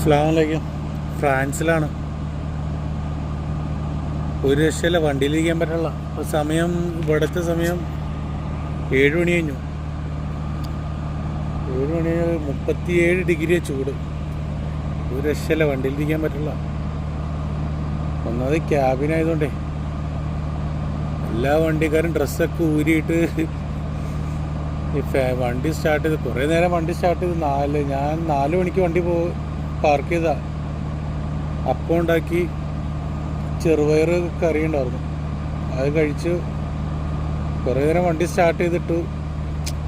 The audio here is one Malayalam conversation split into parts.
അസ്സലാമലൈക്കും. ഫ്രാൻസിലാണ്. ഒരു രക്ഷയില്ല, വണ്ടിയിലിരിക്കാൻ പറ്റില്ല. ഇപ്പോൾ സമയം, ഇവിടുത്തെ സമയം 7 മണി കഴിഞ്ഞു. 7 മണി 37 ഡിഗ്രി ചൂട്. ഒരു രക്ഷയില്ല, വണ്ടിയിലിരിക്കാൻ പറ്റില്ല. ഒന്നാമത് ക്യാബിനായതുകൊണ്ടേ എല്ലാ വണ്ടിക്കാരും ഡ്രസ്സൊക്കെ ഊരിയിട്ട് വണ്ടി സ്റ്റാർട്ട് ചെയ്ത് കുറേ നേരം വണ്ടി സ്റ്റാർട്ട് ചെയ്ത് ഞാൻ 4 മണിക്ക് വണ്ടി പാർക്ക് ചെയ്താ. അപ്പം ഉണ്ടാക്കി ചെറുപയർ കറി ഉണ്ടായിരുന്നു, അത് കഴിച്ച് കുറേ നേരം വണ്ടി സ്റ്റാർട്ട് ചെയ്തിട്ടു.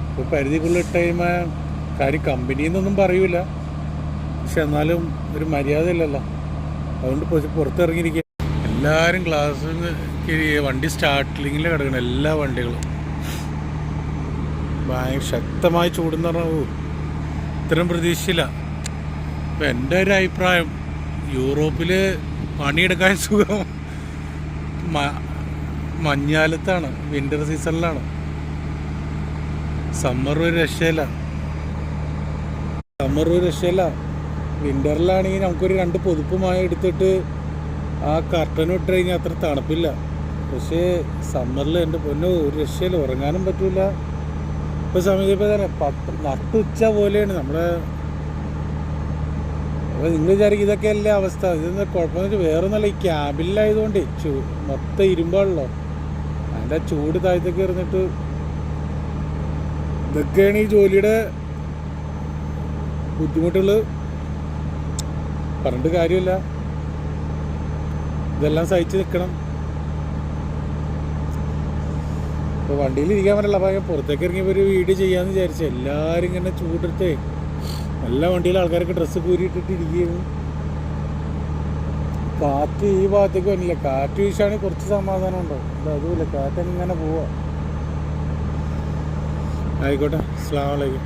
ഇപ്പോൾ പരിധിക്കുള്ളിൽ ഇട്ട് കഴിയുമ്പോൾ കാര്യം കമ്പനിയിൽ നിന്നൊന്നും പറയൂല, പക്ഷെ എന്നാലും ഒരു മര്യാദ ഇല്ലല്ലോ. അതുകൊണ്ട് പുറത്തിറങ്ങിയിരിക്കുക. എല്ലാവരും ക്ലാസ്സിൽ വണ്ടി സ്റ്റാർട്ടിങ്ങിൽ കിടക്കണം, എല്ലാ വണ്ടികളും. ഭയങ്കര ശക്തമായി ചൂടെന്ന് പറഞ്ഞാൽ ഇത്രയും പ്രതീക്ഷയില്ല. ഇപ്പം എൻ്റെ ഒരു അഭിപ്രായം, യൂറോപ്പിൽ പണിയെടുക്കാൻ സുഖം മഞ്ഞാലത്താണ്, വിൻ്റർ സീസണിലാണ്. സമ്മർ ഒരു രക്ഷയില്ല. വിൻ്ററിലാണെങ്കിൽ നമുക്കൊരു 2 പൊതുപ്പുമായി എടുത്തിട്ട് ആ കർട്ടൻ ഇട്ട് കഴിഞ്ഞാൽ അത്ര തണുപ്പില്ല. പക്ഷേ സമ്മറിൽ എൻ്റെ പൊന്നോ ഒരു രക്ഷയില്ല, ഉറങ്ങാനും പറ്റില്ല. ഇപ്പോൾ സമയത്തിപ്പോൾ തന്നെ നട്ടുച്ച പോലെയാണ് നമ്മുടെ. അപ്പോൾ നിങ്ങൾ വിചാരിക്കും ഇതൊക്കെ അല്ലേ അവസ്ഥ, ഇതൊന്നും കുഴപ്പമെന്ന് വെച്ചാൽ വേറെ ഒന്നല്ല, ഈ ക്യാബിലായതുകൊണ്ട് മൊത്തം ഇരുമ്പാണല്ലോ, അതിൻ്റെ ചൂട് താഴത്തേക്ക് ഇരുന്നിട്ട് ഇതൊക്കെയാണ് ഈ ജോലിയുടെ ബുദ്ധിമുട്ടുകൾ. പറഞ്ഞിട്ട് കാര്യമില്ല, ഇതെല്ലാം സഹിച്ച് നിൽക്കണം. ഇപ്പോൾ വണ്ടിയിൽ ഇരിക്കാൻ പറ്റില്ല. അപ്പോൾ പുറത്തേക്ക് ഇറങ്ങിയപ്പോൾ ഒരു വീഡിയോ ചെയ്യാമെന്ന് വിചാരിച്ചു. എല്ലാവരും ഇങ്ങനെ ചൂടെടുത്തേ എല്ലാ വണ്ടിയിലും ആൾക്കാരൊക്കെ ഡ്രസ്സ് കൂരിയിട്ടിട്ട് ഇരിക്കുകയാണ്. കാറ്റ് ഈ ഭാഗത്തേക്ക് വന്നില്ല, കാറ്റ് വീശാണെങ്കിൽ കുറച്ച് സമാധാനം ഉണ്ടോ, അതുമില്ല, കാറ്റ് ഇങ്ങനെ പോവാ. ആയിക്കോട്ടെ, അസ്സലാമു അലൈക്കും.